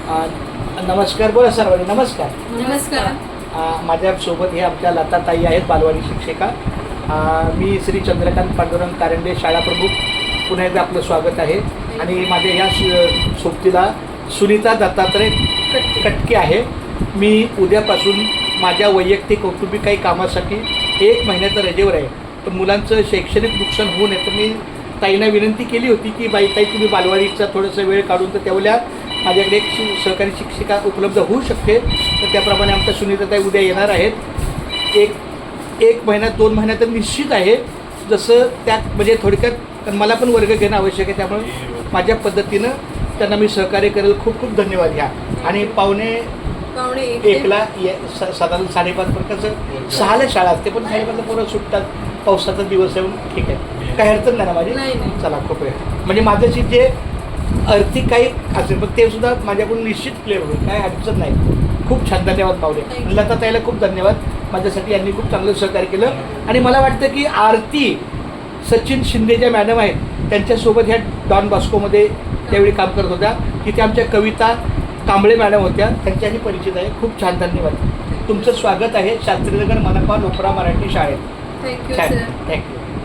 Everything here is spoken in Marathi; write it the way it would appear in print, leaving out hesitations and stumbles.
नमस्कार, बोला सर्वांनी नमस्कार. नमस्कार. माझ्यासोबत हे आमच्या लताताई आहेत, बालवाडी शिक्षिका. मी श्री चंद्रकांत पांडुरंग कारंडे, शाळा प्रमुख. पुन्हा एकदा आपलं स्वागत आहे. आणि माझ्या या सोबतीला सुनीता दत्तात्रय कटके आहे. मी उद्यापासून माझ्या वैयक्तिक कौटुंबिक काही कामासाठी 1 महिन्याचं रजेवर आहे. तर मुलांचं शैक्षणिक नुकसान होऊ नये तर मी ताईंना विनंती केली होती की बाई ताई तुम्ही बालवाडीचा थोडासा वेळ काढून तर तेवढ्या माझ्याकडे एक सहकारी शिक्षिका उपलब्ध होऊ शकते. तर त्याप्रमाणे आमच्या सुनीताताई उद्या येणार आहेत. एक महिना 2 महिना तर निश्चित आहे. जसं त्यात म्हणजे थोडक्यात मला पण वर्ग घेणं आवश्यक आहे. त्यामुळे माझ्या पद्धतीनं त्यांना मी सहकार्य करेल. खूप खूप धन्यवाद घ्या. आणि पावणे 1ला साधारण 5:30 प्रकारचं 6ला शाळा असते, पण 5:30 पोरं सुटतात. पावसाचा दिवस आहे, ठीक आहे, काही अडचण नाही ना माझी. चला खूप आहे म्हणजे माझ्याशी जे आर्थिक काही असेल पण ते सुद्धा माझ्याकडून निश्चित क्लिअर होईल, काही अडचण नाही. खूप छान, धन्यवाद पावले. लताताईला खूप धन्यवाद. माझ्यासाठी यांनी खूप चांगलं सहकार्य केलं. आणि मला वाटतं की आरती सचिन शिंदे ज्या मॅडम आहेत त्यांच्यासोबत ह्या डॉन बॉस्कोमध्ये त्यावेळी काम करत होत्या. तिथे आमच्या कविता कांबळे मॅडम होत्या, त्यांच्याही परिचित आहे. खूप छान, धन्यवाद. तुमचं स्वागत आहे शास्त्रीनगर मनपा लोकरा मराठी शाळेत. थँक्यू. थँक्यू.